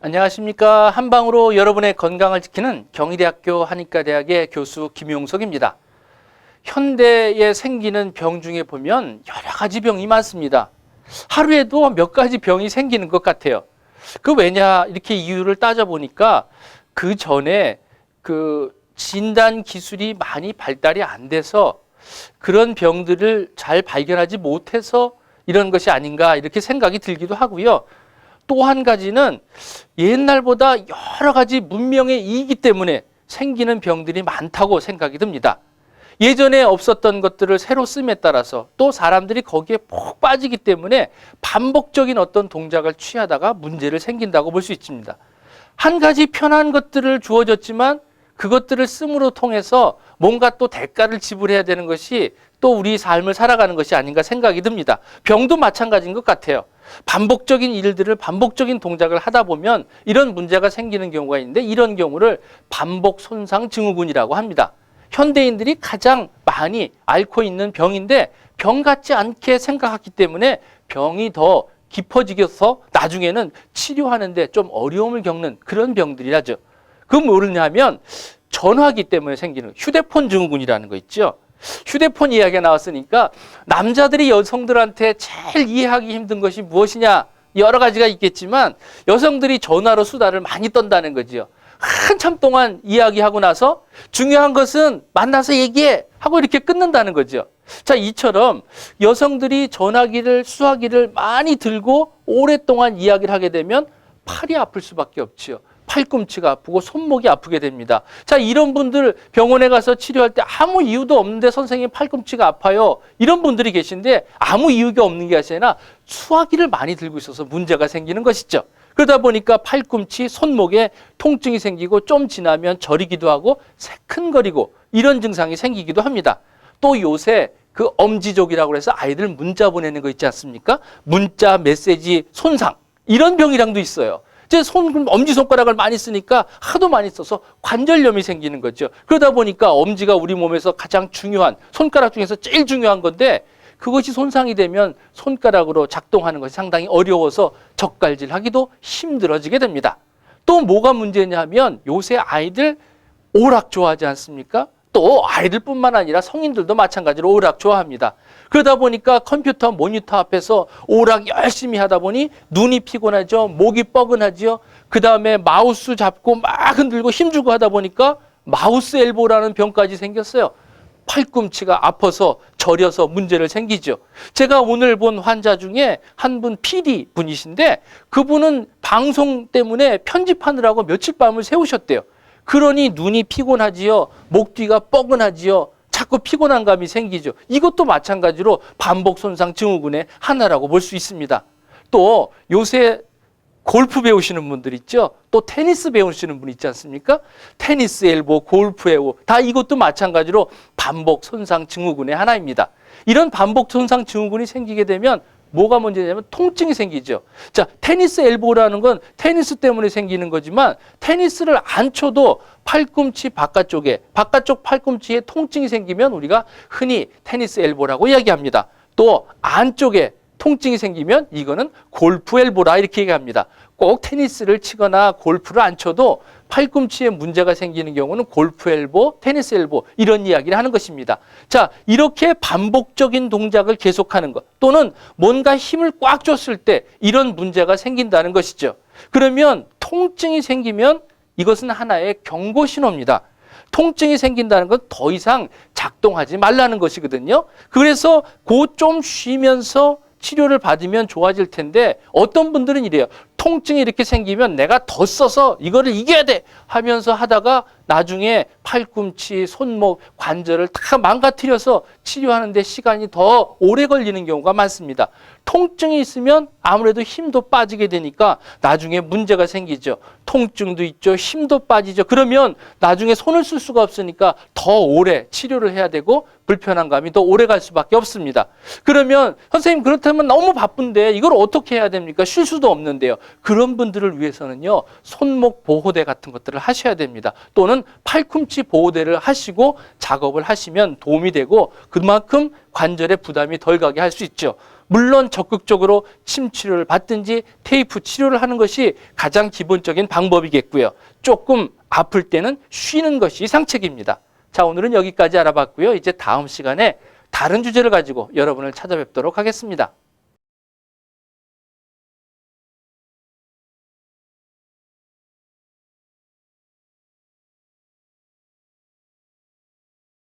안녕하십니까. 한방으로 여러분의 건강을 지키는 경희대학교 한의과대학의 교수 김용석입니다. 현대에 생기는 병 중에 보면 여러 가지 병이 많습니다. 하루에도 몇 가지 병이 생기는 것 같아요. 그 왜냐 이렇게 이유를 따져보니까 그 전에 진단 기술이 많이 발달이 안 돼서 그런 병들을 잘 발견하지 못해서 이런 것이 아닌가 이렇게 생각이 들기도 하고요. 또 한 가지는 옛날보다 여러 가지 문명의 이익이 때문에 생기는 병들이 많다고 생각이 듭니다. 예전에 없었던 것들을 새로 씀에 따라서 또 사람들이 거기에 푹 빠지기 때문에 반복적인 어떤 동작을 취하다가 문제를 생긴다고 볼 수 있습니다. 한 가지 편한 것들을 주어졌지만 그것들을 씀으로 통해서 뭔가 또 대가를 지불해야 되는 것이 또 우리 삶을 살아가는 것이 아닌가 생각이 듭니다. 병도 마찬가지인 것 같아요. 반복적인 일들을 반복적인 동작을 하다 보면 이런 문제가 생기는 경우가 있는데 이런 경우를 반복 손상 증후군이라고 합니다. 현대인들이 가장 많이 앓고 있는 병인데 병 같지 않게 생각했기 때문에 병이 더 깊어지겠어 나중에는 치료하는데 좀 어려움을 겪는 그런 병들이라죠. 그 뭐냐면 전화기 때문에 생기는 휴대폰 증후군이라는 거 있죠. 휴대폰 이야기가 나왔으니까 남자들이 여성들한테 제일 이해하기 힘든 것이 무엇이냐 여러 가지가 있겠지만 여성들이 전화로 수다를 많이 떤다는 거지요. 한참 동안 이야기하고 나서 중요한 것은 만나서 얘기해 하고 이렇게 끊는다는 거죠. 자, 이처럼 여성들이 전화기를 수화기를 많이 들고 오랫동안 이야기를 하게 되면 팔이 아플 수밖에 없지요. 팔꿈치가 아프고 손목이 아프게 됩니다. 자, 이런 분들 병원에 가서 치료할 때 아무 이유도 없는데 선생님 팔꿈치가 아파요. 이런 분들이 계신데 아무 이유가 없는 게 아니라 수화기를 많이 들고 있어서 문제가 생기는 것이죠. 그러다 보니까 팔꿈치, 손목에 통증이 생기고 좀 지나면 저리기도 하고 새큰거리고 이런 증상이 생기기도 합니다. 또 요새 그 엄지족이라고 해서 아이들 문자 보내는 거 있지 않습니까? 문자, 메시지, 손상 이런 병이랑도 있어요. 이제 엄지손가락을 많이 쓰니까 하도 많이 써서 관절염이 생기는 거죠. 그러다 보니까 엄지가 우리 몸에서 가장 중요한 손가락 중에서 제일 중요한 건데 그것이 손상이 되면 손가락으로 작동하는 것이 상당히 어려워서 젓갈질하기도 힘들어지게 됩니다. 또 뭐가 문제냐 하면 요새 아이들 오락 좋아하지 않습니까? 또 아이들뿐만 아니라 성인들도 마찬가지로 오락 좋아합니다. 그러다 보니까 컴퓨터 모니터 앞에서 오락 열심히 하다 보니 눈이 피곤하죠. 목이 뻐근하죠. 그 다음에 마우스 잡고 막 흔들고 힘주고 하다 보니까 마우스 엘보라는 병까지 생겼어요. 팔꿈치가 아파서 저려서 문제를 생기죠. 제가 오늘 본 환자 중에 한 분 PD 분이신데 그분은 방송 때문에 편집하느라고 며칠 밤을 새우셨대요. 그러니 눈이 피곤하지요. 목 뒤가 뻐근하지요. 자꾸 피곤한 감이 생기죠. 이것도 마찬가지로 반복 손상 증후군의 하나라고 볼 수 있습니다. 또 요새 골프 배우시는 분들 있죠. 또 테니스 배우시는 분 있지 않습니까? 테니스 엘보, 골프 엘보 다 이것도 마찬가지로 반복 손상 증후군의 하나입니다. 이런 반복 손상 증후군이 생기게 되면 뭐가 문제냐면 통증이 생기죠. 자, 테니스 엘보라는 건 테니스 때문에 생기는 거지만 테니스를 안 쳐도 팔꿈치 바깥쪽 팔꿈치에 통증이 생기면 우리가 흔히 테니스 엘보라고 이야기합니다. 또 안쪽에 통증이 생기면 이거는 골프 엘보라 이렇게 얘기합니다. 꼭 테니스를 치거나 골프를 안 쳐도 팔꿈치에 문제가 생기는 경우는 골프 엘보, 테니스 엘보 이런 이야기를 하는 것입니다. 자, 이렇게 반복적인 동작을 계속하는 것 또는 뭔가 힘을 꽉 줬을 때 이런 문제가 생긴다는 것이죠. 그러면 통증이 생기면 이것은 하나의 경고 신호입니다. 통증이 생긴다는 건 더 이상 작동하지 말라는 것이거든요. 그래서 곧 좀 쉬면서 치료를 받으면 좋아질 텐데 어떤 분들은 이래요. 통증이 이렇게 생기면 내가 더 써서 이거를 이겨야 돼 하면서 하다가 나중에 팔꿈치, 손목, 관절을 다 망가뜨려서 치료하는데 시간이 더 오래 걸리는 경우가 많습니다. 통증이 있으면 아무래도 힘도 빠지게 되니까 나중에 문제가 생기죠. 통증도 있죠. 힘도 빠지죠. 그러면 나중에 손을 쓸 수가 없으니까 더 오래 치료를 해야 되고 불편한 감이 더 오래 갈 수밖에 없습니다. 그러면 선생님 그렇다면 너무 바쁜데 이걸 어떻게 해야 됩니까? 쉴 수도 없는데요. 그런 분들을 위해서는요, 손목 보호대 같은 것들을 하셔야 됩니다. 또는 팔꿈치 보호대를 하시고 작업을 하시면 도움이 되고 그만큼 관절에 부담이 덜 가게 할 수 있죠. 물론 적극적으로 침 치료를 받든지 테이프 치료를 하는 것이 가장 기본적인 방법이겠고요. 조금 아플 때는 쉬는 것이 상책입니다. 자, 오늘은 여기까지 알아봤고요. 이제 다음 시간에 다른 주제를 가지고 여러분을 찾아뵙도록 하겠습니다.